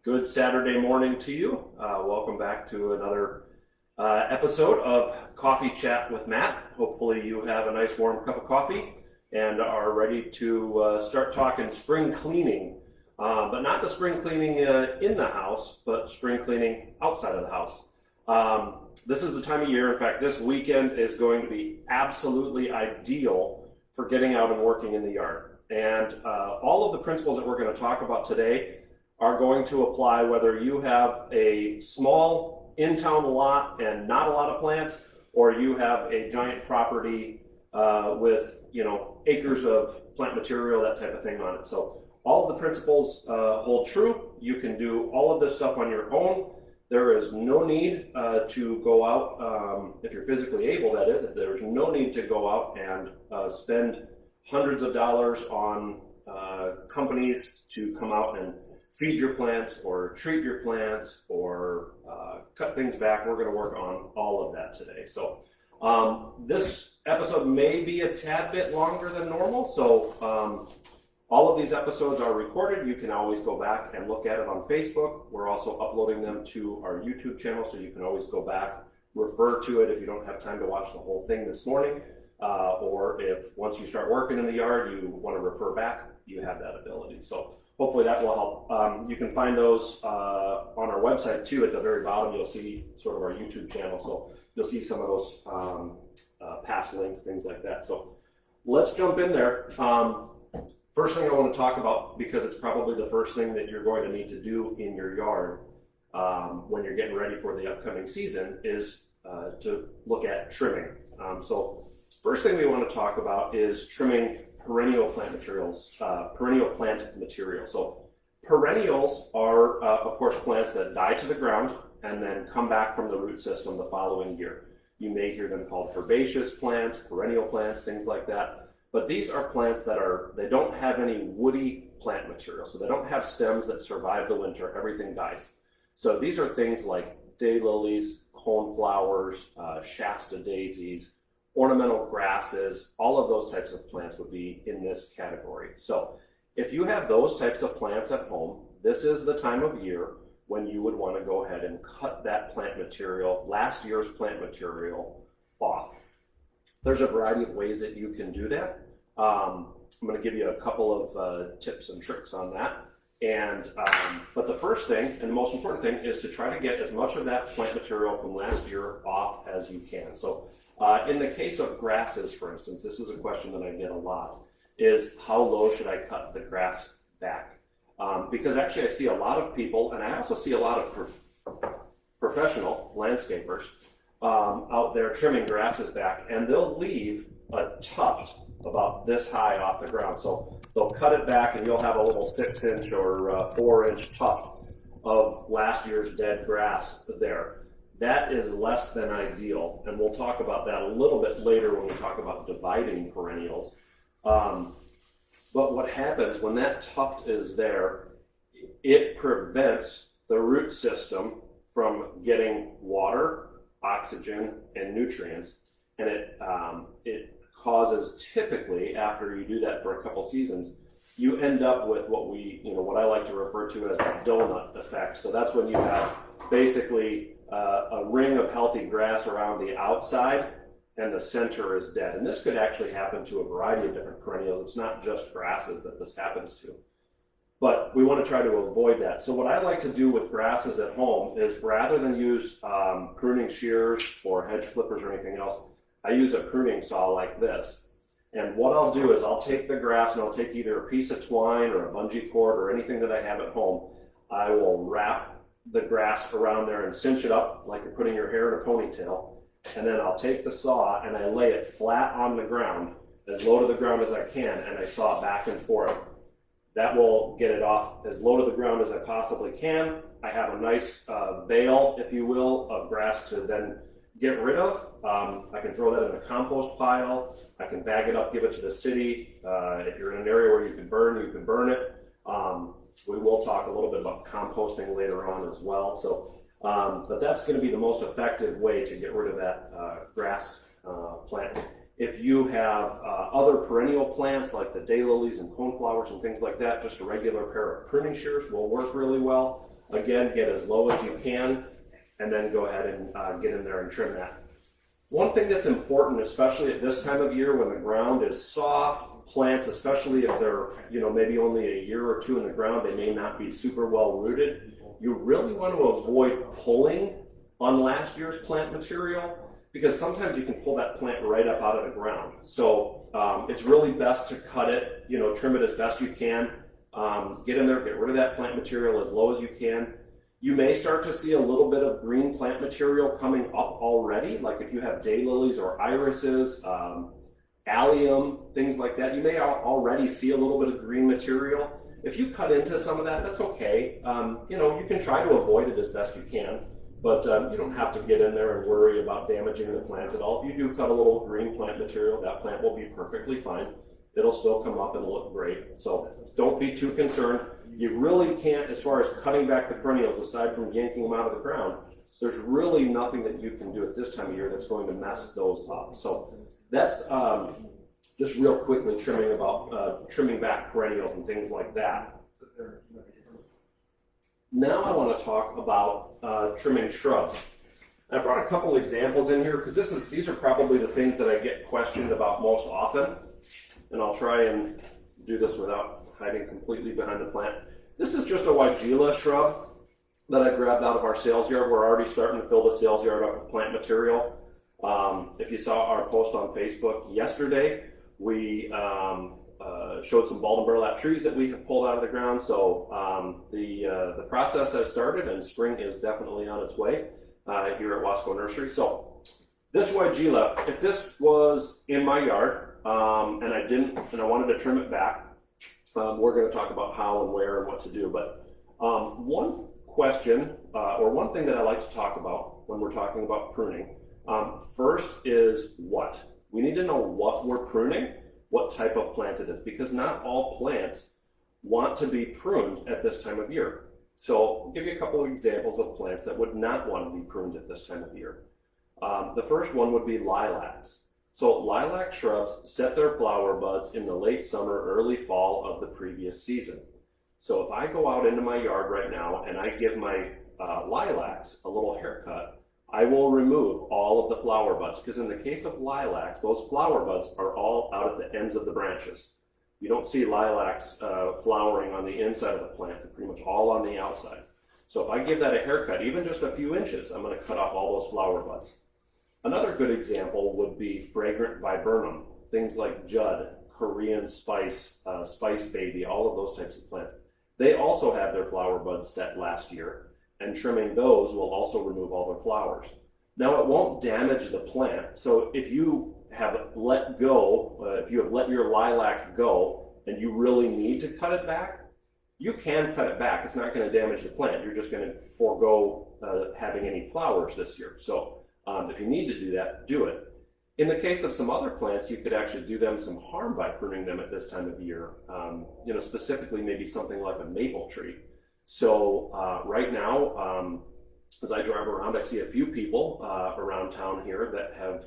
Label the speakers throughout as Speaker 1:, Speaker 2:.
Speaker 1: Good Saturday morning to you. Welcome back to another episode of Coffee Chat with Matt. Hopefully you have a nice warm cup of coffee and are ready to start talking spring cleaning. But not the spring cleaning in the house, but spring cleaning outside of the house. This is the time of year. In fact, this weekend is going to be absolutely ideal for getting out and working in the yard. And all of the principles that we're going to talk about today are going to apply whether you have a small in-town lot and not a lot of plants, or you have a giant property with acres of plant material, that type of thing on it. So all of the principles hold true. You can do all of this stuff on your own. There is no need to go out, if you're physically able, that is, there's no need to go out and spend hundreds of dollars on companies to come out and feed your plants or treat your plants or cut things back. We're going to work on all of that today. So this episode may be a tad bit longer than normal. So all of these episodes are recorded. You can always go back and look at it on Facebook. We're also uploading them to our YouTube channel, so you can always go back, refer to it if you don't have time to watch the whole thing this morning. Or if once you start working in the yard, you want to refer back, you have that ability. So hopefully that will help. You can find those on our website too. At the very bottom, you'll see sort of our YouTube channel. So you'll see some of those past links, things like that. So let's jump in there. First thing I want to talk about, because it's probably the first thing that you're going to need to do in your yard when you're getting ready for the upcoming season, is to look at trimming. So first thing we want to talk about is trimming perennial plant materials, perennial plant material. So perennials are, of course, plants that die to the ground and then come back from the root system the following year. You may hear them called herbaceous plants, perennial plants, things like that. But these are plants that they don't have any woody plant material. So they don't have stems that survive the winter. Everything dies. So these are things like daylilies, coneflowers, Shasta daisies, ornamental grasses. All of those types of plants would be in this category. So if you have those types of plants at home, this is the time of year when you would want to go ahead and cut that plant material, last year's plant material, off. There's a variety of ways that you can do that. I'm going to give you a couple of tips and tricks on that. And but the first thing and the most important thing is to try to get as much of that plant material from last year off as you can. So in the case of grasses, for instance, this is a question that I get a lot, is how low should I cut the grass back? Because actually I see a lot of people, and I also see a lot of professional landscapers out there trimming grasses back, and they'll leave a tuft about this high off the ground. So they'll cut it back and you'll have a little 6-inch or 4-inch tuft of last year's dead grass there. That is less than ideal, and we'll talk about that a little bit later when we talk about dividing perennials. But what happens when that tuft is there, it prevents the root system from getting water, oxygen, and nutrients, and it causes, typically after you do that for a couple seasons, you end up with what I like to refer to as the donut effect. So that's when you have basically a ring of healthy grass around the outside and the center is dead. And this could actually happen to a variety of different perennials. It's not just grasses that this happens to. But we want to try to avoid that. So what I like to do with grasses at home is, rather than use pruning shears or hedge clippers or anything else, I use a pruning saw like this. And what I'll do is I'll take the grass and I'll take either a piece of twine or a bungee cord or anything that I have at home. I will wrap the grass around there and cinch it up like you're putting your hair in a ponytail. And then I'll take the saw and I lay it flat on the ground, as low to the ground as I can, and I saw back and forth. That will get it off as low to the ground as I possibly can. I have a nice bale, if you will, of grass to then get rid of. I can throw that in a compost pile. I can bag it up, give it to the city. If you're in an area where you can burn it. We will talk a little bit about composting later on as well. So, but that's going to be the most effective way to get rid of that grass plant. If you have other perennial plants like the daylilies and coneflowers and things like that, just a regular pair of pruning shears will work really well. Again, get as low as you can, and then go ahead and get in there and trim that. One thing that's important, especially at this time of year when the ground is soft, plants, especially if they're, maybe only a year or two in the ground, they may not be super well rooted. You really want to avoid pulling on last year's plant material, because sometimes you can pull that plant right up out of the ground. So it's really best to cut it, trim it as best you can. Get in there, get rid of that plant material as low as you can. You may start to see a little bit of green plant material coming up already, like if you have daylilies or irises, allium, things like that. You may already see a little bit of green material. If you cut into some of that, that's okay. You can try to avoid it as best you can, but you don't have to get in there and worry about damaging the plant at all. If you do cut a little green plant material, that plant will be perfectly fine. It'll still come up and look great. So don't be too concerned. You really can't, as far as cutting back the perennials, aside from yanking them out of the ground, there's really nothing that you can do at this time of year that's going to mess those up. So that's just real quickly trimming back perennials and things like that. Now I want to talk about trimming shrubs. I brought a couple examples in here because these are probably the things that I get questioned about most often, and I'll try and do this without hiding completely behind the plant. This is just a Weigela shrub that I grabbed out of our sales yard. We're already starting to fill the sales yard up with plant material. If you saw our post on Facebook yesterday, we showed some bald and burlap trees that we have pulled out of the ground. So the process has started, and spring is definitely on its way here at Wasco Nursery. So this Weigela, if this was in my yard and I wanted to trim it back, we're going to talk about how and where and what to do. But one question or one thing that I like to talk about when we're talking about pruning, first is what? We need to know what we're pruning, what type of plant it is, because not all plants want to be pruned at this time of year. So I'll give you a couple of examples of plants that would not want to be pruned at this time of year. The first one would be lilacs. So lilac shrubs set their flower buds in the late summer, early fall of the previous season. So if I go out into my yard right now and I give my lilacs a little haircut, I will remove all of the flower buds, because in the case of lilacs, those flower buds are all out at the ends of the branches. You don't see lilacs flowering on the inside of the plant. They're pretty much all on the outside. So if I give that a haircut, even just a few inches, I'm going to cut off all those flower buds. Another good example would be fragrant viburnum, things like Judd, Korean spice, spice baby, all of those types of plants. They also have their flower buds set last year, and trimming those will also remove all their flowers. Now it won't damage the plant, so if you have let go, if you have let your lilac go and you really need to cut it back, you can cut it back. It's not going to damage the plant. You're just going to forego having any flowers this year. So if you need to do that, do it. In the case of some other plants, you could actually do them some harm by pruning them at this time of year. Specifically maybe something like a maple tree. So right now, as I drive around, I see a few people around town here that have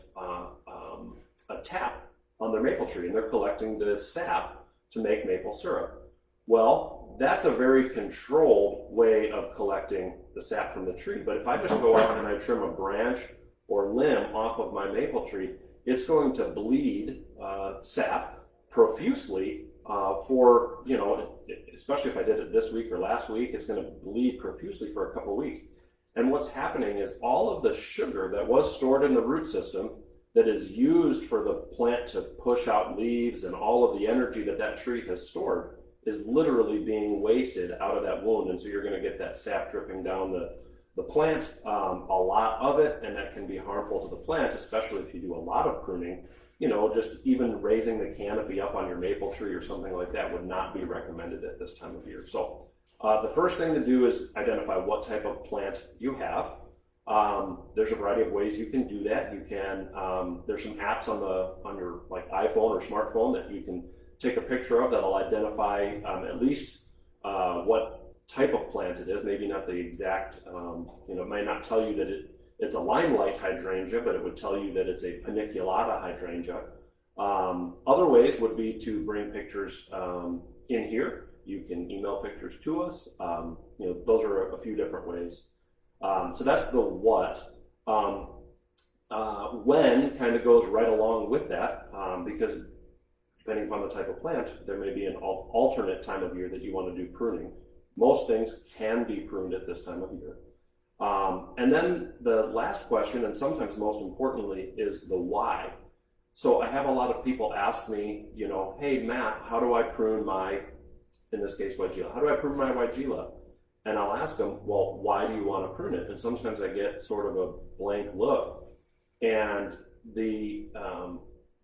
Speaker 1: a tap on their maple tree, and they're collecting the sap to make maple syrup. Well, that's a very controlled way of collecting the sap from the tree. But if I just go out and I trim a branch or limb off of my maple tree, it's going to bleed sap profusely for, especially if I did it this week or last week, it's going to bleed profusely for a couple of weeks. And what's happening is all of the sugar that was stored in the root system that is used for the plant to push out leaves and all of the energy that that tree has stored is literally being wasted out of that wound. And so you're going to get that sap dripping down the plant, a lot of it, and that can be harmful to the plant, especially if you do a lot of pruning. Just even raising the canopy up on your maple tree or something like that would not be recommended at this time of year. So the first thing to do is identify what type of plant you have. There's a variety of ways you can do that. You can, there's some apps on your like iPhone or smartphone that you can take a picture of that'll identify at least what type of plant it is, maybe not the exact, it might not tell you that it's a limelight hydrangea, but it would tell you that it's a paniculata hydrangea. Other ways would be to bring pictures in here You can email pictures to us. Those are a few different ways. So that's the what. When kind of goes right along with that, because depending upon the type of plant, there may be an alternate time of year that you want to do pruning. Most things can be pruned at this time of year. And then the last question, and sometimes most importantly, is the why. So I have a lot of people ask me, hey Matt, how do I prune my, in this case, Weigela? How do I prune my Weigela? And I'll ask them, well, why do you want to prune it? And sometimes I get sort of a blank look. And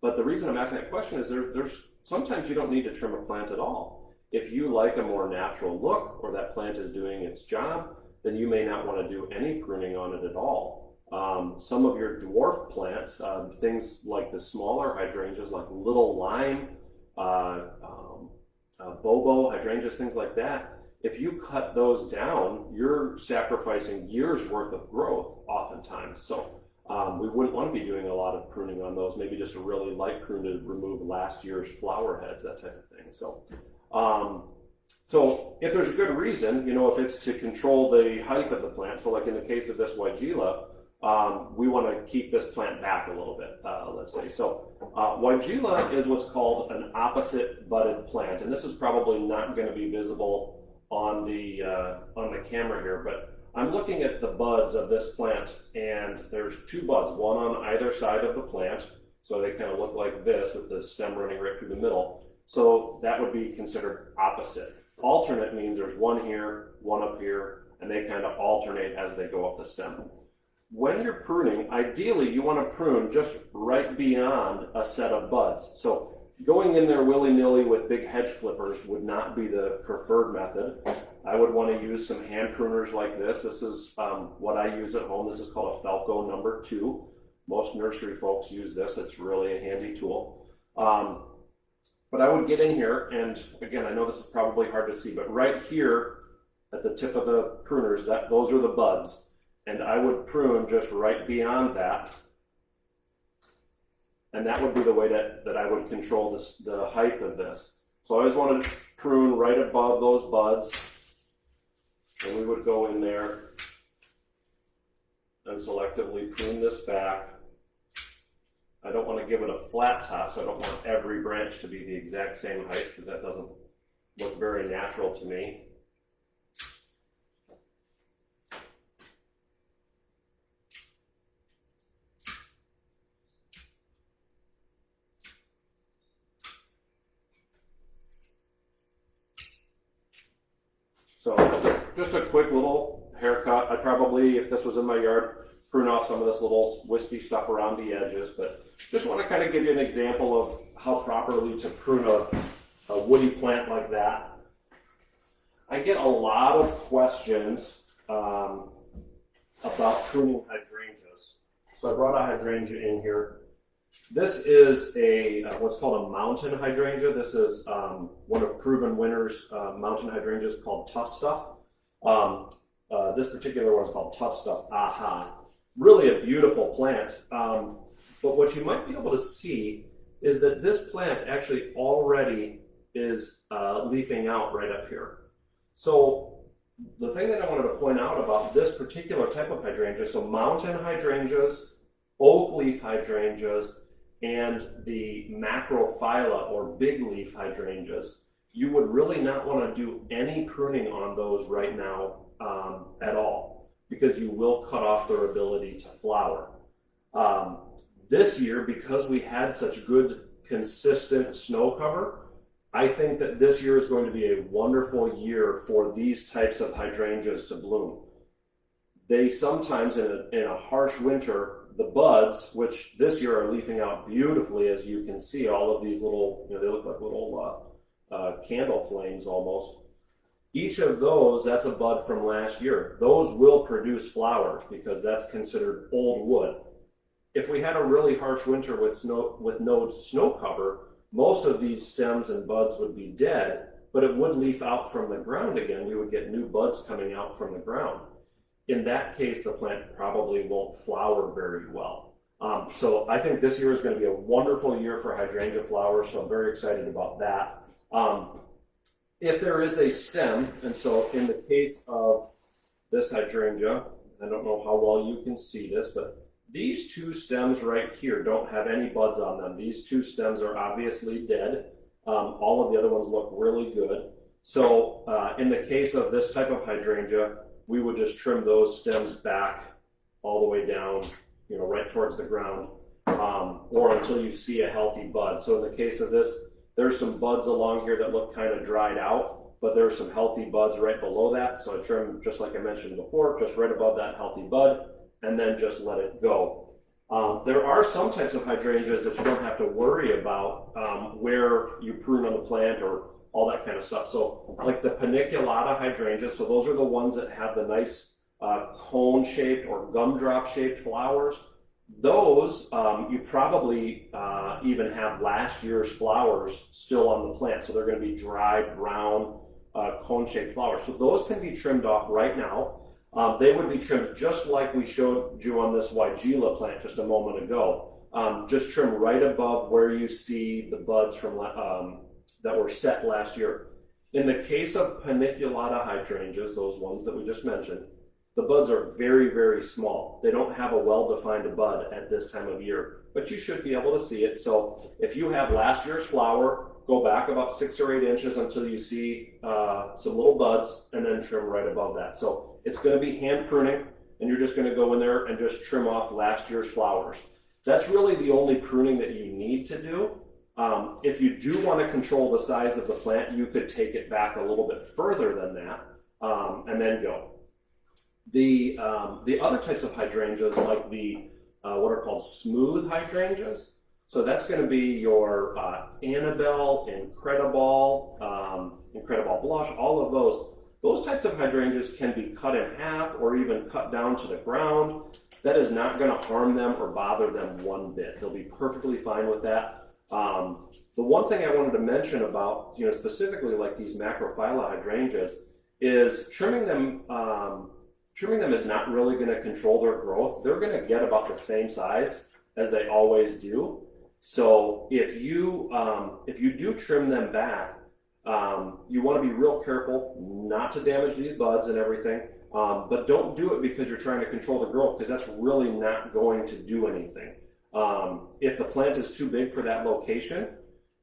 Speaker 1: but the reason I'm asking that question is there's sometimes you don't need to trim a plant at all. If you like a more natural look, or that plant is doing its job, then you may not want to do any pruning on it at all. Some of your dwarf plants, things like the smaller hydrangeas, like little lime, bobo hydrangeas, things like that, if you cut those down, you're sacrificing years worth of growth oftentimes. So we wouldn't want to be doing a lot of pruning on those, maybe just a really light prune to remove last year's flower heads, that type of thing. So so if there's a good reason, if it's to control the height of the plant, so like in the case of this Weigela, we want to keep this plant back a little bit, let's say. So Weigela is what's called an opposite budded plant, and this is probably not going to be visible on the camera here, but I'm looking at the buds of this plant, and there's two buds, one on either side of the plant, so they kind of look like this with the stem running right through the middle. So that would be considered opposite. Alternate means there's one here, one up here, and they kind of alternate as they go up the stem. When you're pruning, ideally you want to prune just right beyond a set of buds. So going in there willy-nilly with big hedge clippers would not be the preferred method. I would want to use some hand pruners like this. This is what I use at home. This is called a Falco number 2. Most nursery folks use this. It's really a handy tool. But I would get in here, and again, I know this is probably hard to see, but right here at the tip of the pruners, those are the buds. And I would prune just right beyond that. And that would be the way that I would control the height of this. So I always wanted to prune right above those buds. And we would go in there and selectively prune this back. I don't want to give it a flat top, so I don't want every branch to be the exact same height, because that doesn't look very natural to me. So just a quick little haircut. I'd probably, if this was in my yard, prune off some of this little wispy stuff around the edges, but just want to kind of give you an example of how properly to prune a woody plant like that. I get a lot of questions about pruning hydrangeas. So I brought a hydrangea in here. This is what's called a mountain hydrangea. This is one of Proven Winners' mountain hydrangeas called Tough Stuff. This particular one is called Tough Stuff Aha. Really a beautiful plant. But what you might be able to see is that this plant actually already is leafing out right up here. So the thing that I wanted to point out about this particular type of hydrangea, so mountain hydrangeas, oak leaf hydrangeas, and the macrophylla or big leaf hydrangeas, you would really not want to do any pruning on those right now at all, because you will cut off their ability to flower. This year, because we had such good consistent snow cover, I think that this year is going to be a wonderful year for these types of hydrangeas to bloom. They sometimes, in a harsh winter, the buds, which this year are leafing out beautifully, as you can see, all of these little, they look like little candle flames almost. Each of those, that's a bud from last year. Those will produce flowers because that's considered old wood. If we had a really harsh winter with no snow cover, most of these stems and buds would be dead, but it would leaf out from the ground again. We would get new buds coming out from the ground. In that case, the plant probably won't flower very well. So I think this year is going to be a wonderful year for hydrangea flowers, so I'm very excited about that. if there is a stem, and so in the case of this hydrangea, I don't know how well you can see this, but these two stems right here don't have any buds on them. These two stems are obviously dead. All of the other ones look really good. So in the case of this type of hydrangea, we would just trim those stems back all the way down, you know, right towards the ground, or until you see a healthy bud. So in the case of this, there's some buds along here that look kind of dried out, but there's some healthy buds right below that. So I trim, just like I mentioned before, just right above that healthy bud, and then just let it go. There are some types of hydrangeas that you don't have to worry about where you prune on the plant or all that kind of stuff. So like the paniculata hydrangeas, so those are the ones that have the nice cone-shaped or gumdrop-shaped flowers. Those, you probably even have last year's flowers still on the plant. So they're going to be dried, brown, cone-shaped flowers. So those can be trimmed off right now. They would be trimmed just like we showed you on this Weigela plant just a moment ago. Just trim right above where you see the buds from that were set last year. In the case of paniculata hydrangeas, those ones that we just mentioned, the buds are very, very small. They don't have a well-defined bud at this time of year, but you should be able to see it. So if you have last year's flower, go back about 6 or 8 inches until you see some little buds, and then trim right above that. So it's going to be hand pruning, and you're just going to go in there and just trim off last year's flowers. That's really the only pruning that you need to do. If you do want to control the size of the plant, you could take it back a little bit further than that, and then go. The other types of hydrangeas, like the what are called smooth hydrangeas, so that's going to be your Annabelle, Incredible, Incredible Blush, all of those types of hydrangeas can be cut in half or even cut down to the ground. That is not going to harm them or bother them one bit. They'll be perfectly fine with that. The one thing I wanted to mention about, you know, specifically like these macrophylla hydrangeas, is trimming them is not really going to control their growth. They're going to get about the same size as they always do. So if you do trim them back, you want to be real careful not to damage these buds and everything. But don't do it because you're trying to control the growth, because that's really not going to do anything. If the plant is too big for that location,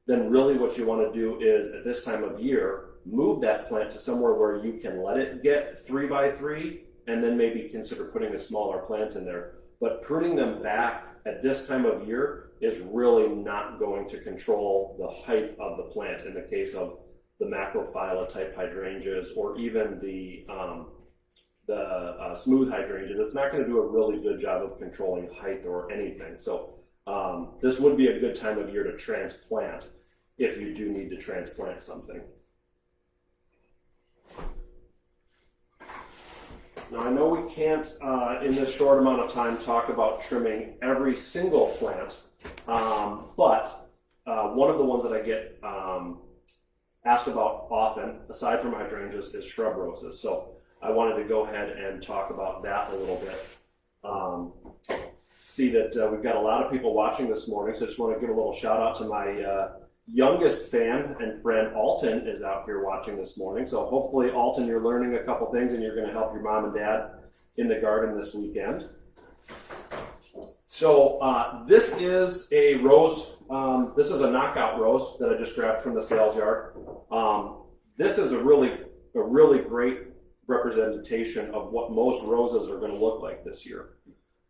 Speaker 1: then really what you want to do is at this time of year, move that plant to somewhere where you can let it get 3 by 3, and then maybe consider putting a smaller plant in there. But pruning them back at this time of year is really not going to control the height of the plant in the case of the macrophylla type hydrangeas, or even the smooth hydrangeas. It's not going to do a really good job of controlling height or anything. So this would be a good time of year to transplant if you do need to transplant something. Now I know we can't, in this short amount of time, talk about trimming every single plant, but one of the ones that I get asked about often, aside from hydrangeas, is shrub roses. So I wanted to go ahead and talk about that a little bit. See that we've got a lot of people watching this morning, so I just want to give a little shout out to my youngest fan and friend, Alton, is out here watching this morning. So hopefully, Alton, you're learning a couple things and you're going to help your mom and dad in the garden this weekend. So this is a rose. This is a knockout rose that I just grabbed from the sales yard. This is a really great representation of what most roses are going to look like this year.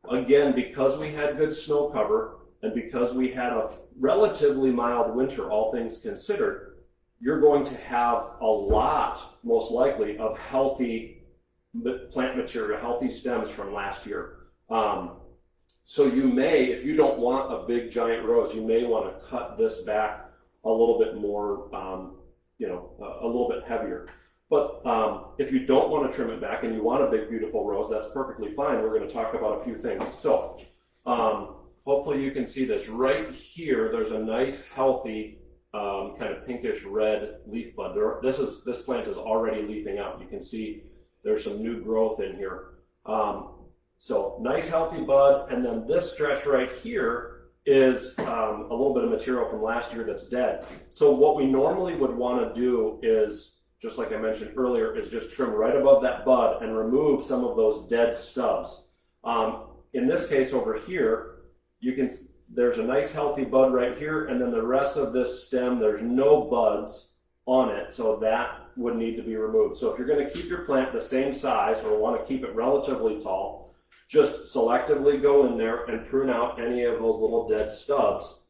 Speaker 1: Again, because we had good snow cover and because we had a relatively mild winter, all things considered, you're going to have a lot, most likely, of healthy plant material, healthy stems from last year. So you may, if you don't want a big giant rose, you may want to cut this back a little bit more, a little bit heavier. But if you don't want to trim it back and you want a big, beautiful rose, that's perfectly fine. We're going to talk about a few things. So hopefully you can see this right here. There's a nice, healthy, kind of pinkish red leaf bud. This plant is already leafing out. You can see there's some new growth in here. So nice, healthy bud. And then this stretch right here is a little bit of material from last year that's dead. So what we normally would want to do is just like I mentioned earlier, is just trim right above that bud and remove some of those dead stubs. In this case over here, there's a nice healthy bud right here, and then the rest of this stem, there's no buds on it, so that would need to be removed. So if you're going to keep your plant the same size or want to keep it relatively tall, just selectively go in there and prune out any of those little dead stubs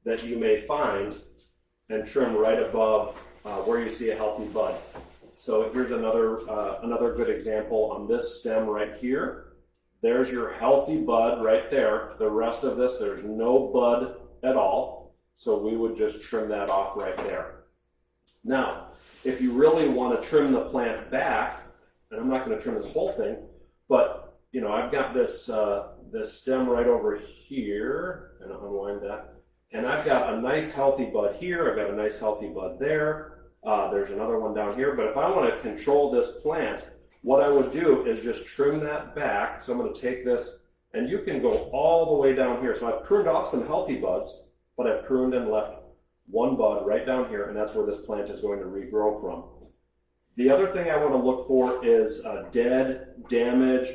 Speaker 1: that you may find and trim right above where you see a healthy bud. So here's another good example on this stem right here. There's your healthy bud right there. The rest of this, there's no bud at all. So we would just trim that off right there. Now, if you really want to trim the plant back, and I'm not going to trim this whole thing, but you know, I've got this stem right over here, and I'll unwind that. And I've got a nice healthy bud here. I've got a nice healthy bud there. There's another one down here. But if I want to control this plant, what I would do is just trim that back. So I'm going to take this, and you can go all the way down here. So I've pruned off some healthy buds, but I've pruned and left one bud right down here, and that's where this plant is going to regrow from. The other thing I want to look for is dead, damaged,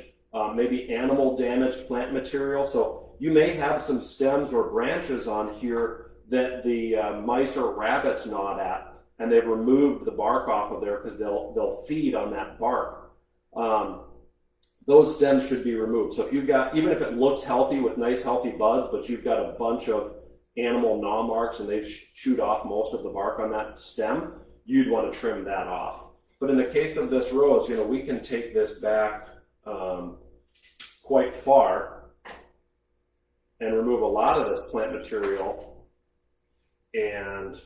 Speaker 1: maybe animal damaged plant material. So you may have some stems or branches on here that the mice or rabbits gnawed at, and they've removed the bark off of there because they'll feed on that bark. Those stems should be removed. So if you've got, even if it looks healthy with nice healthy buds, but you've got a bunch of animal gnaw marks and they've chewed off most of the bark on that stem, you'd want to trim that off. But in the case of this rose, you know, we can take this back quite far and remove a lot of this plant material and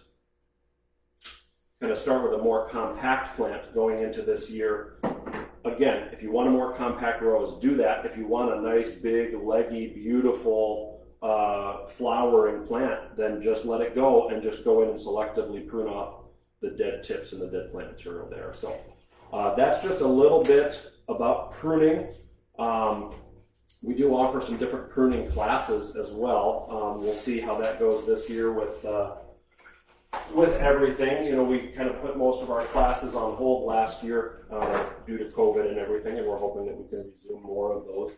Speaker 1: kind of start with a more compact plant going into this year. Again, if you want a more compact rose, do that. If you want a nice, big, leggy, beautiful flowering plant, then just let it go and just go in and selectively prune off the dead tips and the dead plant material there. So that's just a little bit about pruning. We do offer some different pruning classes as well. We'll see how that goes this year with everything. You know, we kind of put most of our classes on hold last year due to COVID and everything, and we're hoping that we can resume more of those.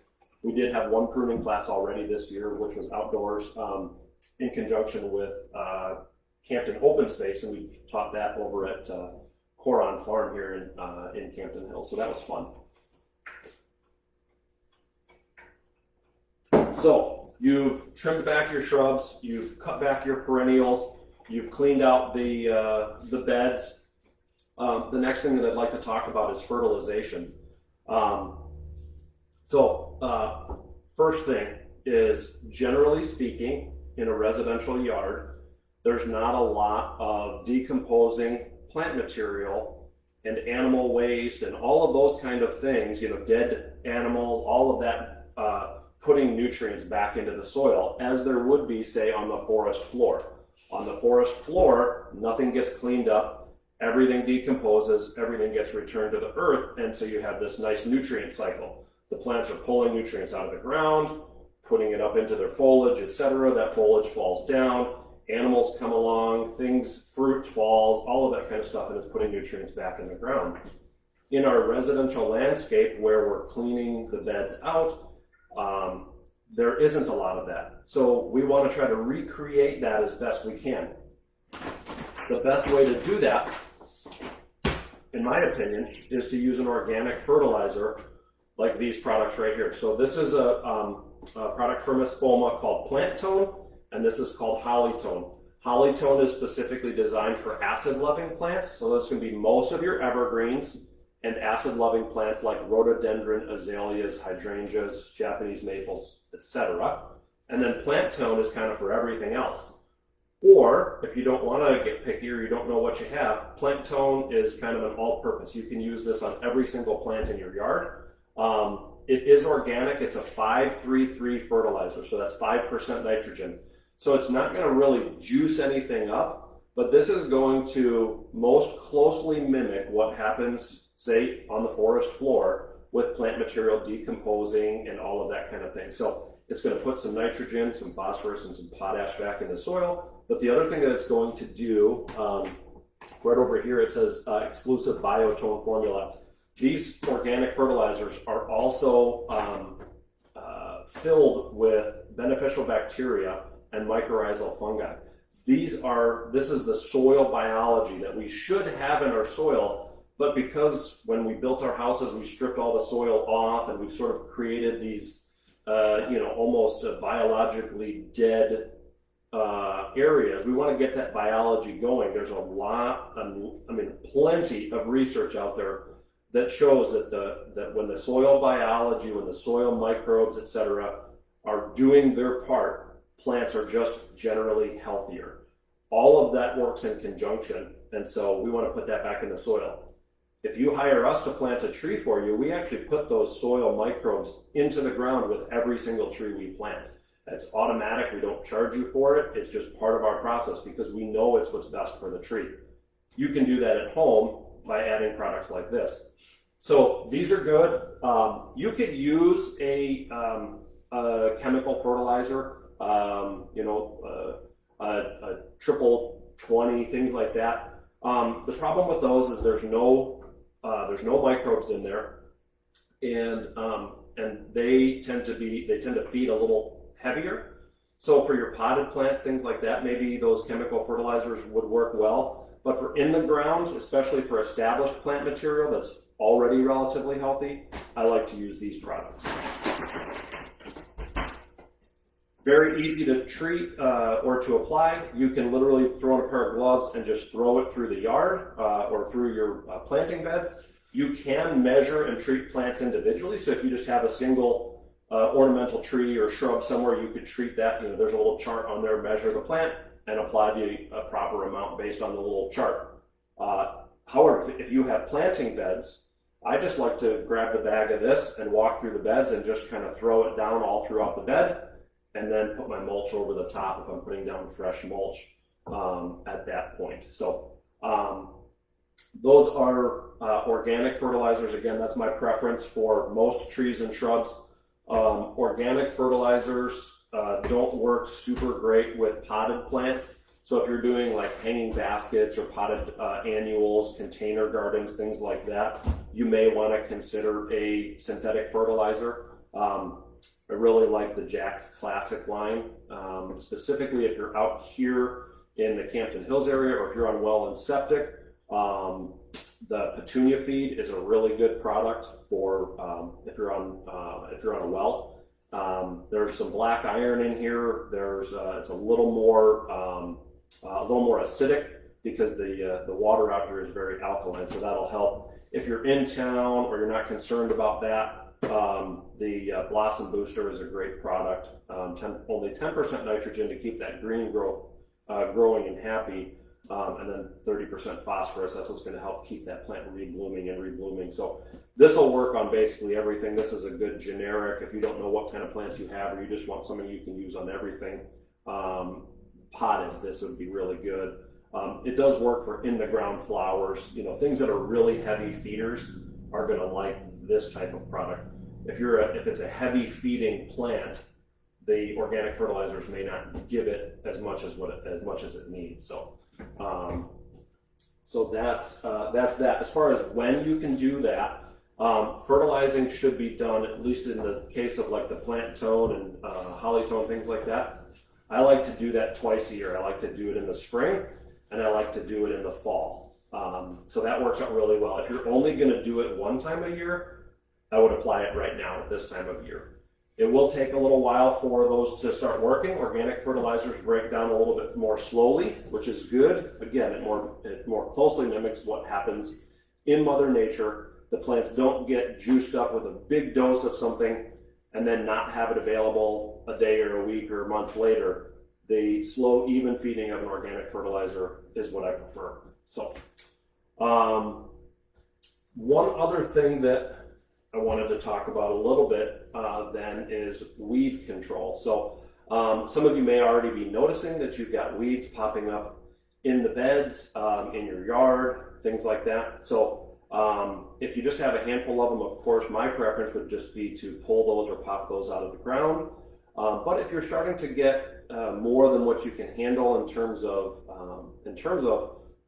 Speaker 1: We did have one pruning class already this year, which was outdoors in conjunction with Campton Open Space, and we taught that over at Coron Farm here in Campton Hills, so that was fun. So you've trimmed back your shrubs, you've cut back your perennials, you've cleaned out the beds. The next thing that I'd like to talk about is fertilization. First thing is, generally speaking, in a residential yard, there's not a lot of decomposing plant material and animal waste and all of those kind of things, you know, dead animals, all of that putting nutrients back into the soil, as there would be, say, on the forest floor. On the forest floor, nothing gets cleaned up, everything decomposes, everything gets returned to the earth, and so you have this nice nutrient cycle. The plants are pulling nutrients out of the ground, putting it up into their foliage, etc. That foliage falls down, animals come along, fruit falls, all of that kind of stuff, and it's putting nutrients back in the ground. In our residential landscape, where we're cleaning the beds out, there isn't a lot of that. So we want to try to recreate that as best we can. The best way to do that, in my opinion, is to use an organic fertilizer like these products right here. So this is a product from Espoma called Plant Tone, and this is called Hollytone. Hollytone is specifically designed for acid-loving plants, so this can be most of your evergreens and acid-loving plants like rhododendron, azaleas, hydrangeas, Japanese maples, etc. And then Plant Tone is kind of for everything else. Or if you don't want to get picky or you don't know what you have, Plant Tone is kind of an all-purpose. You can use this on every single plant in your yard. It is organic. It's a 5-3-3 fertilizer, so that's 5% nitrogen. So it's not going to really juice anything up, but this is going to most closely mimic what happens, say, on the forest floor with plant material decomposing and all of that kind of thing. So it's going to put some nitrogen, some phosphorus, and some potash back in the soil. But the other thing that it's going to do right over here it says exclusive biotone formula. These organic fertilizers are also filled with beneficial bacteria and mycorrhizal fungi. This is the soil biology that we should have in our soil, but because when we built our houses, we stripped all the soil off and we've sort of created these, almost biologically dead areas. We want to get that biology going. There's a lot, plenty of research out there that shows that when the soil biology, when the soil microbes, etc., are doing their part, plants are just generally healthier. All of that works in conjunction, and so we want to put that back in the soil. If you hire us to plant a tree for you, we actually put those soil microbes into the ground with every single tree we plant. That's automatic. We don't charge you for it. It's just part of our process because we know it's what's best for the tree. You can do that at home by adding products like this. So these are good. You could use a chemical fertilizer, a triple 20, things like that. The problem with those is there's no microbes in there, and they tend to feed a little heavier. So for your potted plants, things like that, maybe those chemical fertilizers would work well. But for in the ground, especially for established plant material that's already relatively healthy, I like to use these products. Very easy to treat or to apply. You can literally throw on a pair of gloves and just throw it through the yard or through your planting beds. You can measure and treat plants individually. So if you just have a single ornamental tree or shrub somewhere, you could treat that. There's a little chart on there, measure the plant and apply the proper amount based on the little chart. However, if you have planting beds, I just like to grab the bag of this and walk through the beds and just kind of throw it down all throughout the bed, and then put my mulch over the top if I'm putting down fresh mulch at that point. So those are organic fertilizers. Again, that's my preference for most trees and shrubs. Organic fertilizers don't work super great with potted plants. So if you're doing like hanging baskets or potted annuals, container gardens, things like that, you may want to consider a synthetic fertilizer. I really like the Jack's Classic line, specifically if you're out here in the Campton Hills area or if you're on well and septic. The Petunia feed is a really good product for if you're on a well. There's some black iron in here. It's a little more acidic because the water out here is very alkaline, so that'll help. If you're in town or you're not concerned about that, the Blossom Booster is a great product. Only 10% nitrogen to keep that green growth growing and happy, and then 30% phosphorus. That's what's going to help keep that plant reblooming. So this will work on basically everything. This is a good generic. If you don't know what kind of plants you have or you just want something you can use on everything, potted, this would be really good. It does work for in the ground flowers. Things that are really heavy feeders are going to like this type of product. If it's a heavy feeding plant, the organic fertilizers may not give it as much as it needs. So that's that. As far as when you can do that, fertilizing should be done, at least in the case of like the plant tone and holly tone, things like that. I like to do that twice a year. I like to do it in the spring and I like to do it in the fall. So that works out really well. If you're only going to do it one time a year, I would apply it right now at this time of year. It will take a little while for those to start working. Organic fertilizers break down a little bit more slowly, which is good. Again, it more closely mimics what happens in Mother Nature. The plants don't get juiced up with a big dose of something and then not have it available a day or a week or a month later. The slow, even feeding of an organic fertilizer is what I prefer. So, one other thing that I wanted to talk about a little bit then is weed control. So some of you may already be noticing that you've got weeds popping up in the beds, in your yard, things like that. So if you just have a handful of them, of course, my preference would just be to pull those or pop those out of the ground. But if you're starting to get more than what you can handle in terms of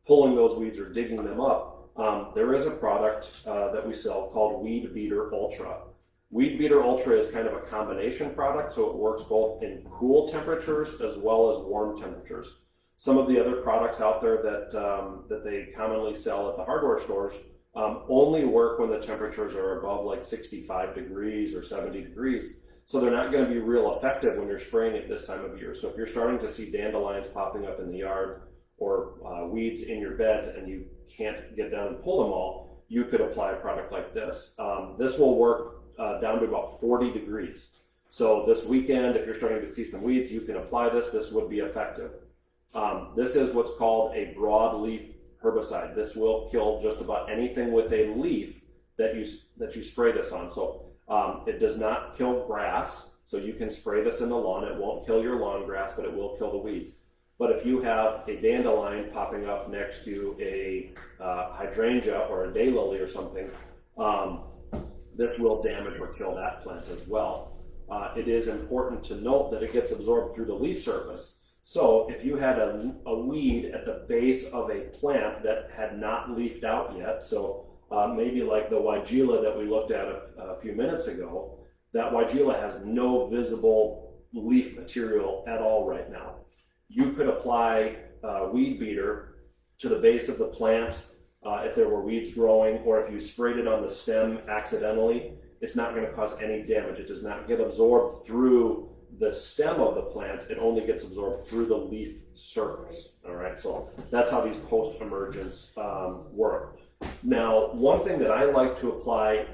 Speaker 1: pulling those weeds or digging them up, there is a product that we sell called Weed Beater Ultra. Weed Beater Ultra is kind of a combination product, so it works both in cool temperatures as well as warm temperatures. Some of the other products out there that they commonly sell at the hardware stores only work when the temperatures are above like 65 degrees or 70 degrees. So they're not going to be real effective when you're spraying at this time of year. So if you're starting to see dandelions popping up in the yard or weeds in your beds and you can't get down and pull them all, you could apply a product like this. This will work down to about 40 degrees. So this weekend, if you're starting to see some weeds, you can apply this. This would be effective. This is what's called a broadleaf herbicide. This will kill just about anything with a leaf that you spray this on. So it does not kill grass, so you can spray this in the lawn. It won't kill your lawn grass, but it will kill the weeds. But if you have a dandelion popping up next to a hydrangea or a daylily or something, this will damage or kill that plant as well. It is important to note that it gets absorbed through the leaf surface. So if you had a weed at the base of a plant that had not leafed out yet, so maybe like the weigela that we looked at a few minutes ago, that weigela has no visible leaf material at all right now. You could apply Weed Beater to the base of the plant if there were weeds growing, or if you sprayed it on the stem accidentally. It's not going to cause any damage. It does not get absorbed through the stem of the plant. It only gets absorbed through the leaf surface. All right, so that's how these post-emergence work. Now, one thing that I like to apply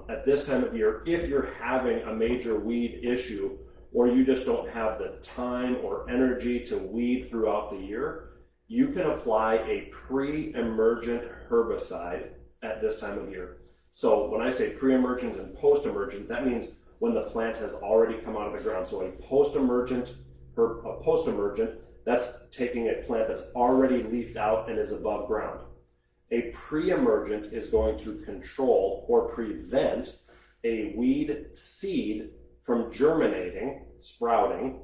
Speaker 1: at this time of year, if you're having a major weed issue, or you just don't have the time or energy to weed throughout the year, you can apply a pre-emergent herbicide at this time of year. So when I say pre-emergent and post-emergent, that means when the plant has already come out of the ground. So a post-emergent, that's taking a plant that's already leafed out and is above ground. A pre-emergent is going to control or prevent a weed seed from germinating, sprouting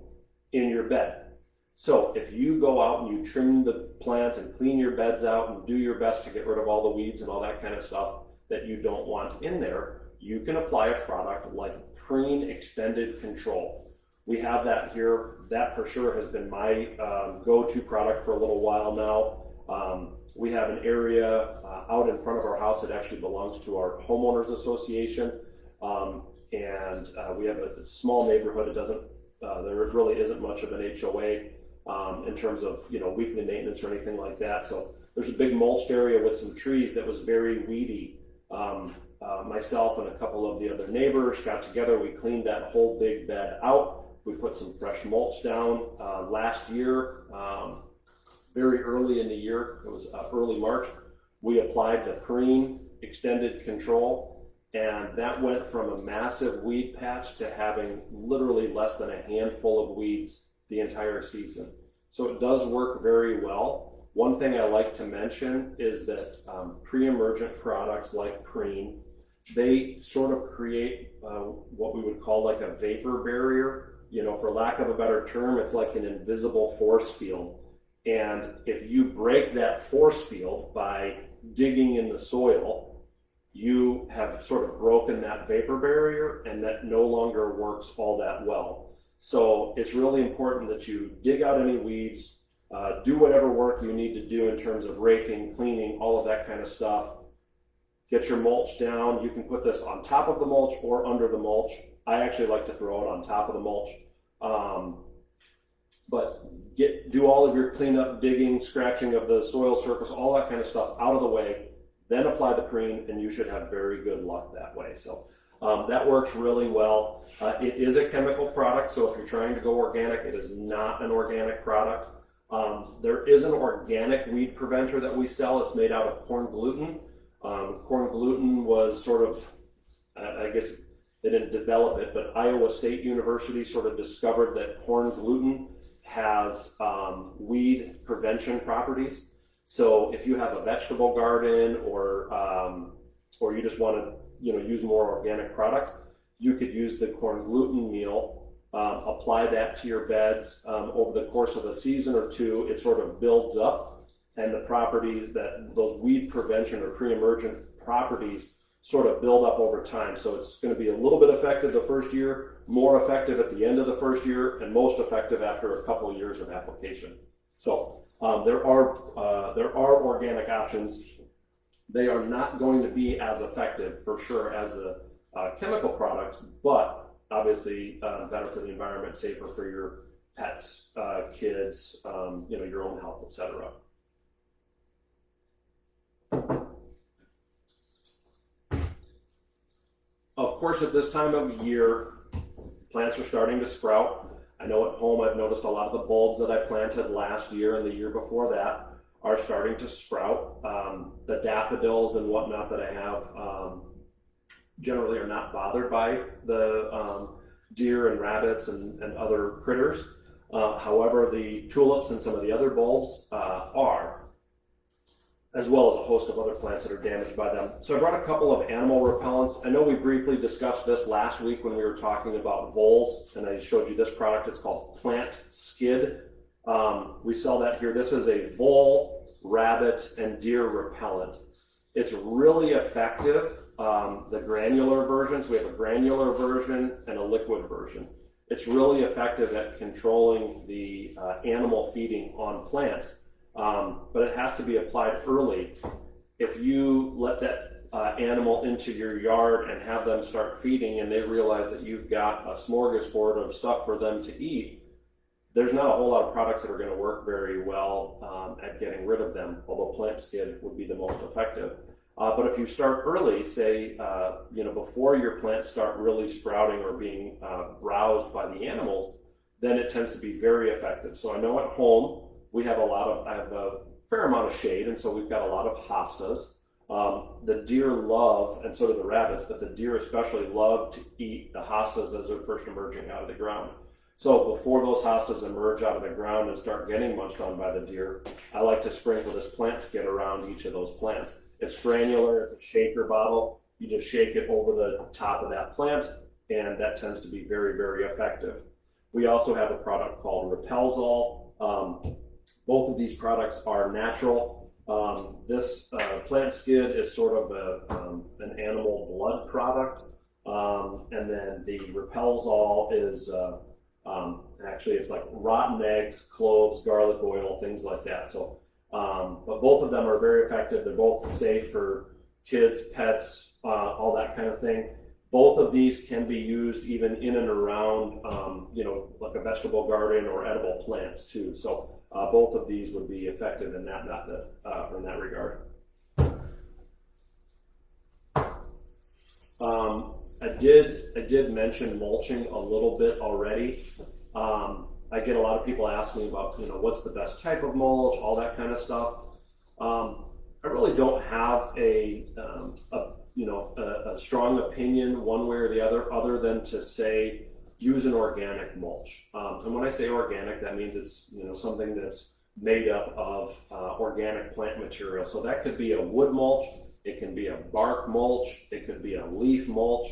Speaker 1: in your bed. So if you go out and you trim the plants and clean your beds out and do your best to get rid of all the weeds and all that kind of stuff that you don't want in there, you can apply a product like Pruning Extended Control. We have that here. That for sure has been my go-to product for a little while now. We have an area out in front of our house that actually belongs to our homeowners association. And we have a small neighborhood. It doesn't, there really isn't much of an HOA in terms of weekly maintenance or anything like that. So there's a big mulched area with some trees that was very weedy. Myself and a couple of the other neighbors got together. We cleaned that whole big bed out. We put some fresh mulch down last year, very early in the year. It was early March. We applied the Pruning Extended Control, and that went from a massive weed patch to having literally less than a handful of weeds the entire season. So it does work very well. One thing I like to mention is that pre-emergent products like Pruning, they sort of create what we would call like a vapor barrier. For lack of a better term, it's like an invisible force field. And if you break that force field by digging in the soil, you have sort of broken that vapor barrier, and that no longer works all that well. So it's really important that you dig out any weeds, do whatever work you need to do in terms of raking, cleaning, all of that kind of stuff. Get your mulch down. You can put this on top of the mulch or under the mulch. I actually like to throw it on top of the mulch. But do all of your cleanup, digging, scratching of the soil surface, all that kind of stuff out of the way, then apply the Pruning, and you should have very good luck that way. So that works really well. It is a chemical product, so if you're trying to go organic, it is not an organic product. There is an organic weed preventer that we sell. It's made out of corn gluten. Corn gluten was sort of, I guess they didn't develop it, but Iowa State University sort of discovered that corn gluten has weed prevention properties. So if you have a vegetable garden or you just want to use more organic products, you could use the corn gluten meal, apply that to your beds over the course of a season or two. It sort of builds up, and the properties that those weed prevention or pre-emergent properties sort of build up over time. So it's going to be a little bit effective the first year, more effective at the end of the first year, and most effective after a couple of years of application. So there are organic options. They are not going to be as effective for sure as the chemical products, but obviously better for the environment, safer for your pets, kids, your own health, etc. Of course, at this time of year, plants are starting to sprout. I know at home I've noticed a lot of the bulbs that I planted last year and the year before that are starting to sprout. The daffodils and whatnot that I have generally are not bothered by the deer and rabbits and other critters. However, the tulips and some of the other bulbs are, as well as a host of other plants that are damaged by them. So I brought a couple of animal repellents. I know we briefly discussed this last week when we were talking about voles, and I showed you this product. It's called Plant Skid. We sell that here. This is a vole, rabbit, and deer repellent. It's really effective. The granular version, so we have a granular version and a liquid version. It's really effective at controlling the animal feeding on plants. But it has to be applied early. If you let that animal into your yard and have them start feeding and they realize that you've got a smorgasbord of stuff for them to eat, there's not a whole lot of products that are going to work very well at getting rid of them, although Plant Skid would be the most effective. But if you start early, say, before your plants start really sprouting or being browsed by the animals, then it tends to be very effective. So I know at home, I have a fair amount of shade, and so we've got a lot of hostas. The deer love, and so do the rabbits, but the deer especially love to eat the hostas as they're first emerging out of the ground. So before those hostas emerge out of the ground and start getting munched on by the deer, I like to sprinkle this Plant Skid around each of those plants. It's granular, it's a shaker bottle. You just shake it over the top of that plant, and that tends to be very, very effective. We also have a product called Repelzol. Both of these products are natural. This Plant Skid is sort of an animal blood product, and then the Repelzol is actually it's like rotten eggs, cloves, garlic oil, things like that. So, but both of them are very effective. They're both safe for kids, pets, all that kind of thing. Both of these can be used even in and around, like a vegetable garden or edible plants too. So both of these would be effective in that method, in that regard. I did mention mulching a little bit already. I get a lot of people asking me about, what's the best type of mulch, all that kind of stuff. I really don't have a strong opinion one way or the other than to say use an organic mulch. And when I say organic, that means it's something that's made up of organic plant material. So that could be a wood mulch, it can be a bark mulch, it could be a leaf mulch.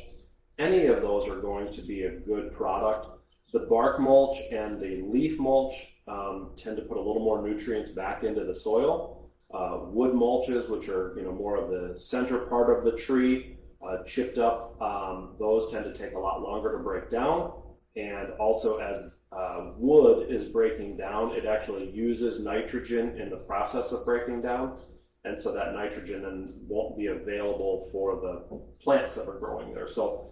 Speaker 1: Any of those are going to be a good product. The bark mulch and the leaf mulch tend to put a little more nutrients back into the soil. Wood mulches, which are more of the center part of the tree, chipped up, those tend to take a lot longer to break down. And also as wood is breaking down, it actually uses nitrogen in the process of breaking down. And so that nitrogen then won't be available for the plants that are growing there. So,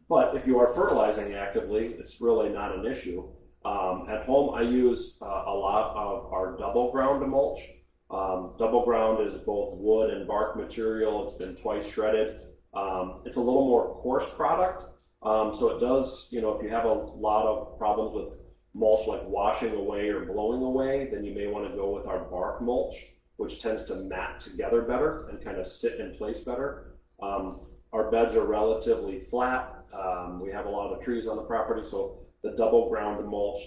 Speaker 1: but if you are fertilizing actively, it's really not an issue. At home, I use a lot of our double ground mulch. Double ground is both wood and bark material. It's been twice shredded. It's a little more coarse product. So it does, if you have a lot of problems with mulch like washing away or blowing away, then you may want to go with our bark mulch, which tends to mat together better and kind of sit in place better. Our beds are relatively flat. We have a lot of trees on the property, so the double ground mulch,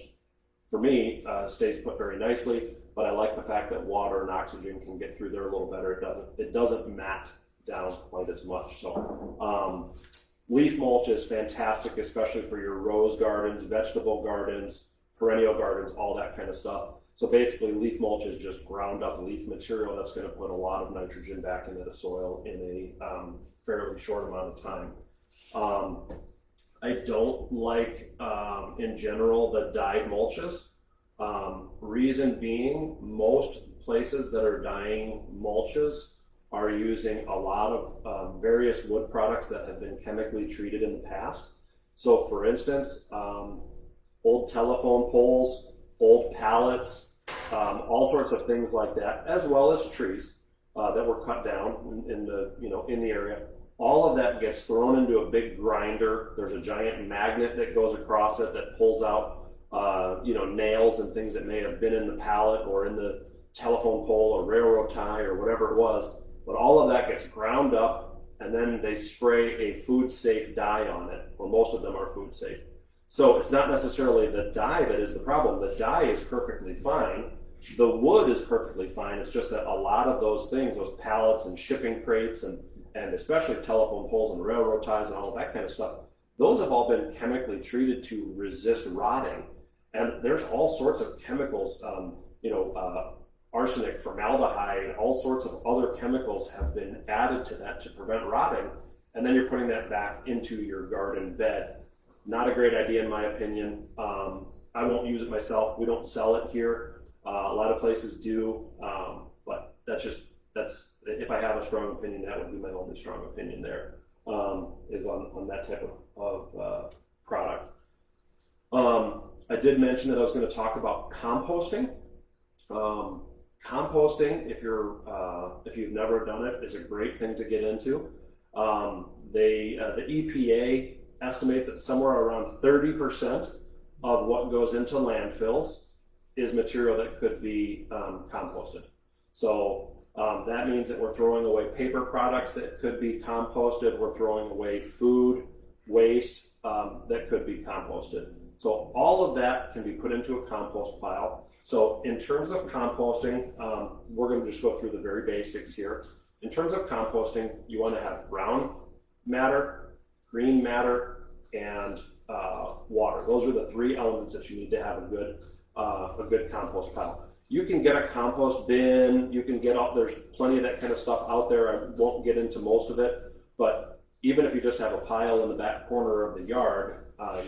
Speaker 1: for me, stays put very nicely, but I like the fact that water and oxygen can get through there a little better. It doesn't mat down quite as much. So leaf mulch is fantastic, especially for your rose gardens, vegetable gardens, perennial gardens, all that kind of stuff. So basically leaf mulch is just ground up leaf material that's going to put a lot of nitrogen back into the soil in a fairly short amount of time. I don't like, in general, the dyed mulches. Reason being, most places that are dyeing mulches are using a lot of various wood products that have been chemically treated in the past. So for instance, old telephone poles, old pallets, all sorts of things like that, as well as trees that were cut down in the area. All of that gets thrown into a big grinder. There's a giant magnet that goes across it that pulls out nails and things that may have been in the pallet or in the telephone pole or railroad tie or whatever it was. But all of that gets ground up, and then they spray a food safe dye on it, or most of them are food safe. So it's not necessarily the dye that is the problem. The dye is perfectly fine. The wood is perfectly fine. It's just that a lot of those things, those pallets and shipping crates and especially telephone poles and railroad ties and all of that kind of stuff, those have all been chemically treated to resist rotting. And there's all sorts of chemicals, arsenic, formaldehyde, all sorts of other chemicals have been added to that to prevent rotting. And then you're putting that back into your garden bed. Not a great idea in my opinion. I won't use it myself. We don't sell it here. A lot of places do, but that's if I have a strong opinion, that would be my only strong opinion there, is on that type of product. I did mention that I was going to talk about composting. Composting, if you've never done it, is a great thing to get into. The EPA estimates that somewhere around 30% of what goes into landfills is material that could be composted. So that means that we're throwing away paper products that could be composted. We're throwing away food waste that could be composted. So all of that can be put into a compost pile. So in terms of composting, we're going to just go through the very basics here. In terms of composting, you want to have brown matter, green matter, and water. Those are the three elements that you need to have a good compost pile. You can get a compost bin, you can get there's plenty of that kind of stuff out there. I won't get into most of it, but even if you just have a pile in the back corner of the yard,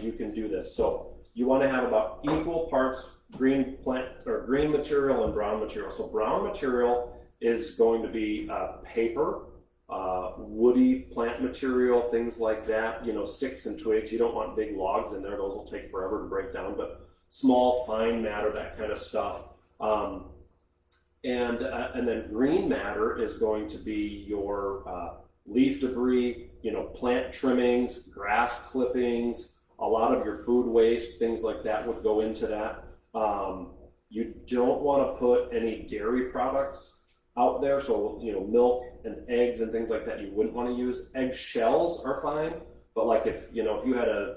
Speaker 1: you can do this. So you want to have about equal parts green material and brown material. So brown material is going to be paper, woody plant material, things like that, sticks and twigs. You don't want big logs in there. Those will take forever to break down, but small, fine matter, that kind of stuff. And then green matter is going to be your leaf debris, plant trimmings, grass clippings, a lot of your food waste, things like that would go into that. You don't want to put any dairy products out there, so milk and eggs and things like that you wouldn't want to use. Egg shells are fine, but like if you had a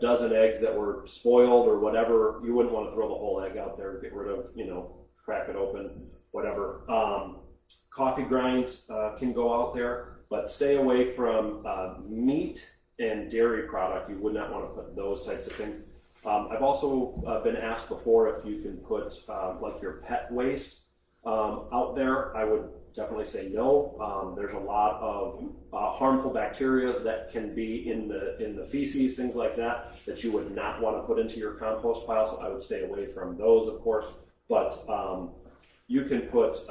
Speaker 1: dozen eggs that were spoiled or whatever, you wouldn't want to throw the whole egg out there, get rid of, crack it open, whatever. Coffee grinds can go out there, but stay away from meat and dairy product. You would not want to put those types of things. I've also been asked before if you can put like your pet waste out there. I would definitely say no. There's a lot of harmful bacteria that can be in the feces, things like that you would not want to put into your compost pile. So I would stay away from those, of course. But you can put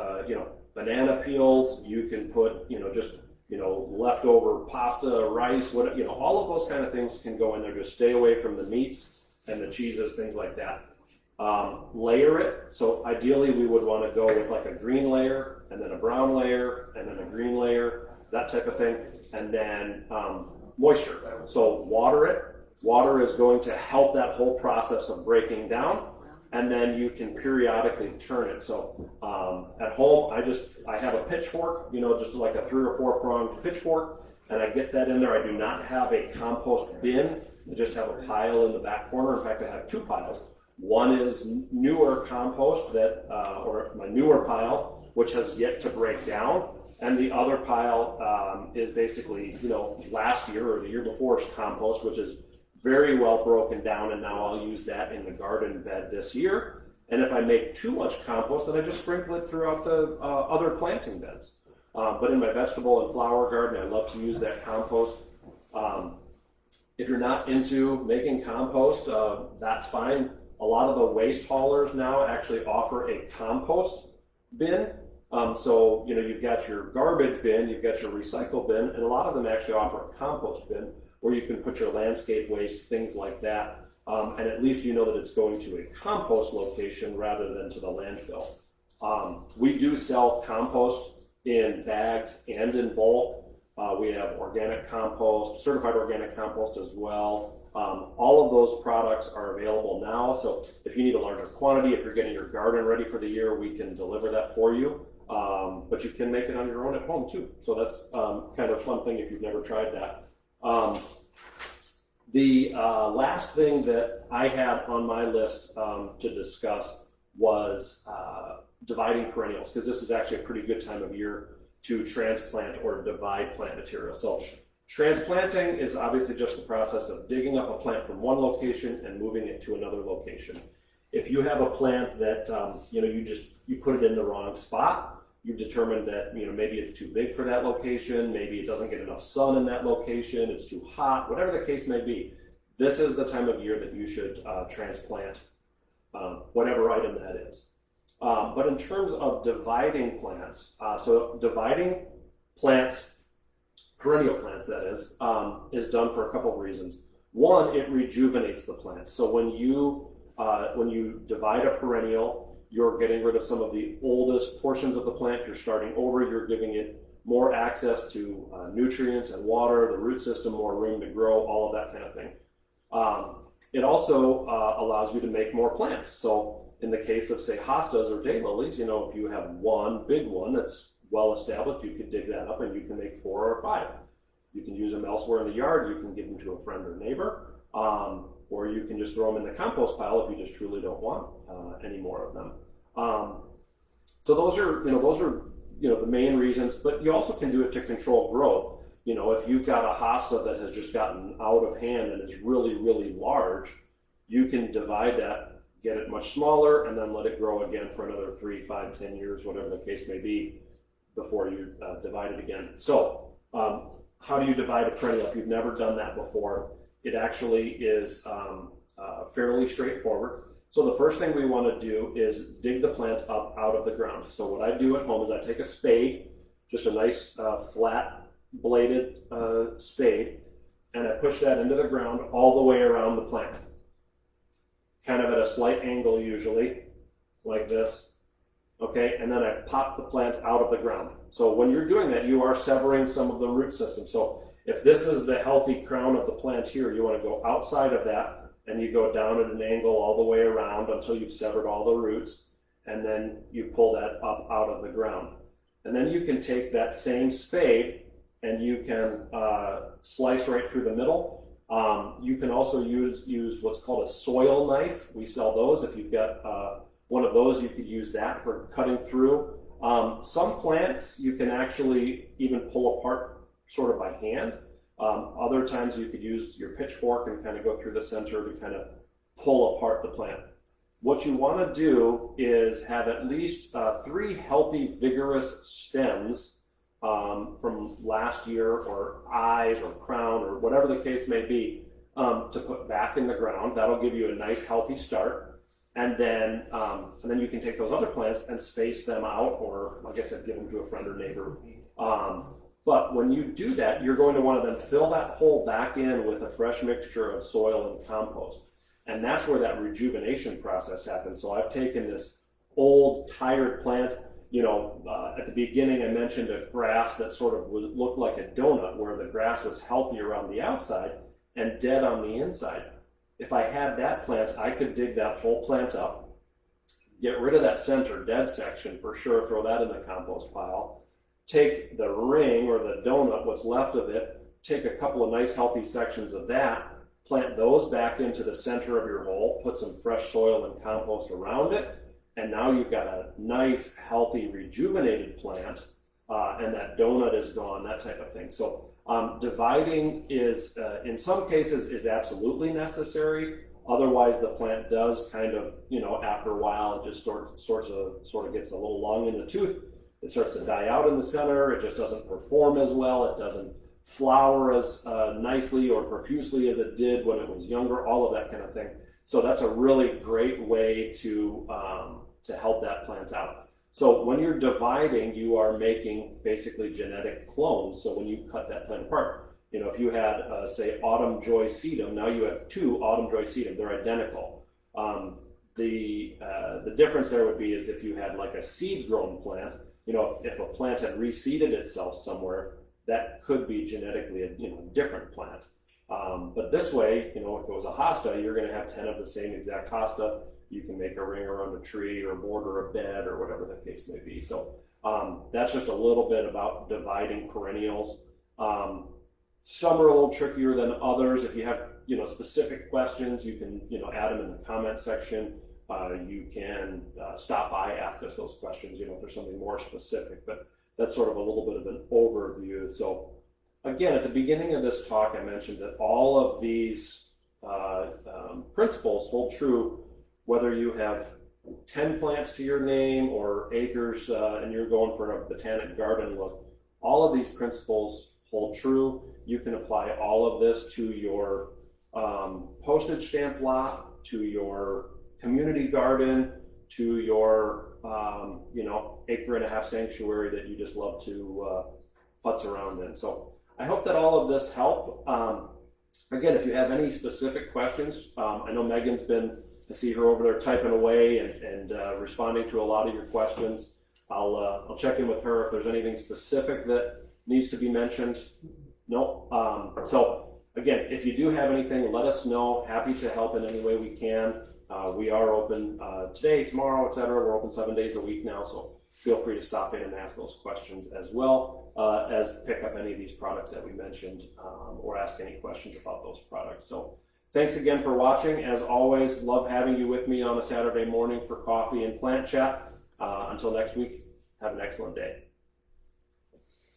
Speaker 1: banana peels. You can put just leftover pasta, rice, all of those kind of things can go in there. Just stay away from the meats and the cheeses, things like that. Layer it. So ideally we would want to go with like a green layer and then a brown layer and then a green layer, that type of thing. And then moisture. So water it. Water is going to help that whole process of breaking down. And then you can periodically turn it. So at home, I have a pitchfork, just like a 3 or 4 pronged pitchfork, and I get that in there. I do not have a compost bin. I just have a pile in the back corner. In fact, I have 2 piles. One is newer compost or my newer pile, which has yet to break down, and the other pile is basically, last year or the year before's compost, which is very well broken down, and now I'll use that in the garden bed this year. And if I make too much compost, then I just sprinkle it throughout the other planting beds. But in my vegetable and flower garden, I love to use that compost. If you're not into making compost, that's fine. A lot of the waste haulers now actually offer a compost bin. So, you've got your garbage bin, you've got your recycle bin, and a lot of them actually offer a compost bin where you can put your landscape waste, things like that. And at least you know that it's going to a compost location rather than to the landfill. We do sell compost in bags and in bulk. We have organic compost, certified organic compost as well. All of those products are available now. So if you need a larger quantity, if you're getting your garden ready for the year, we can deliver that for you. But you can make it on your own at home too. So that's kind of a fun thing if you've never tried that. The last thing that I had on my list to discuss was dividing perennials, because this is actually a pretty good time of year to transplant or divide plant material. So transplanting is obviously just the process of digging up a plant from one location and moving it to another location. If you have a plant that you put it in the wrong spot, you've determined that maybe it's too big for that location, maybe it doesn't get enough sun in that location, it's too hot, whatever the case may be, this is the time of year that you should transplant whatever item that is. But in terms of dividing plants, so dividing plants, perennial plants that is done for a couple of reasons. One, it rejuvenates the plant. So when you divide a perennial, you're getting rid of some of the oldest portions of the plant. You're starting over. You're giving it more access to nutrients and water, the root system, more room to grow, all of that kind of thing. It also allows you to make more plants. So in the case of, say, hostas or daylilies, if you have one big one that's well established, you could dig that up and you can make 4 or 5. You can use them elsewhere in the yard. You can give them to a friend or neighbor, or you can just throw them in the compost pile if you just truly don't want any more of them. So those are the main reasons. But you also can do it to control growth. If you've got a hosta that has just gotten out of hand and is really, really large, you can divide that, get it much smaller, and then let it grow again for another 3, 5, 10 years, whatever the case may be, before you divide it again. So how do you divide a perennial? If you've never done that before, it actually is fairly straightforward. So the first thing we want to do is dig the plant up out of the ground. So what I do at home is I take a spade, just a nice flat bladed spade, and I push that into the ground all the way around the plant. Kind of at a slight angle usually, like this. Okay, and then I pop the plant out of the ground. So when you're doing that, you are severing some of the root system. So if this is the healthy crown of the plant here, you want to go outside of that, and you go down at an angle all the way around until you've severed all the roots, and then you pull that up out of the ground. And then you can take that same spade and you can slice right through the middle. You can also use what's called a soil knife. We sell those. If you've got one of those, you could use that for cutting through. Some plants you can actually even pull apart sort of by hand. Other times you could use your pitchfork and kind of go through the center to kind of pull apart the plant. What you want to do is have at least 3 healthy, vigorous stems from last year, or eyes or crown or whatever the case may be, to put back in the ground. That'll give you a nice healthy start. And then you can take those other plants and space them out, or like I said, give them to a friend or neighbor. But when you do that, you're going to want to then fill that hole back in with a fresh mixture of soil and compost. And that's where that rejuvenation process happens. So I've taken this old, tired plant. At the beginning I mentioned a grass that sort of looked like a donut, where the grass was healthy around the outside and dead on the inside. If I had that plant, I could dig that whole plant up, get rid of that center dead section for sure, throw that in the compost pile, take the ring or the donut, what's left of it, take a couple of nice healthy sections of that, plant those back into the center of your hole, put some fresh soil and compost around it, and now you've got a nice, healthy, rejuvenated plant, and that donut is gone, that type of thing. So dividing is, in some cases, is absolutely necessary. Otherwise, the plant does kind of, after a while, it just sort of gets a little long in the tooth. It starts to die out in the center. It just doesn't perform as well. It doesn't flower as nicely or profusely as it did when it was younger, all of that kind of thing. So that's a really great way to help that plant out. So when you're dividing, you are making basically genetic clones. So when you cut that plant apart, if you had, say, autumn joy sedum, now you have 2 autumn joy sedum. They're identical. The difference there would be is if you had like a seed-grown plant. If a plant had reseeded itself somewhere, that could be genetically a different plant. But this way, if it was a hosta, you're going to have 10 of the same exact hosta. You can make a ring around a tree or border a bed or whatever the case may be. So that's just a little bit about dividing perennials. Some are a little trickier than others. If you have specific questions, you can add them in the comment section. You can stop by, ask us those questions, if there's something more specific, but that's sort of a little bit of an overview. So again, at the beginning of this talk, I mentioned that all of these principles hold true whether you have 10 plants to your name or acres and you're going for a botanic garden look. All of these principles hold true. You can apply all of this to your postage stamp lot, to your community garden, to your 1.5 acre sanctuary that you just love to putz around in. So I hope that all of this helped. Again, if you have any specific questions, I know Megan's been, I see her over there typing away and responding to a lot of your questions. I'll check in with her if there's anything specific that needs to be mentioned. No. So again, if you do have anything, let us know. Happy to help in any way we can. We are open today, tomorrow, etc. We're open 7 days a week now, so feel free to stop in and ask those questions as well as pick up any of these products that we mentioned or ask any questions about those products. So thanks again for watching. As always, love having you with me on a Saturday morning for coffee and plant chat. Until next week, have an excellent day.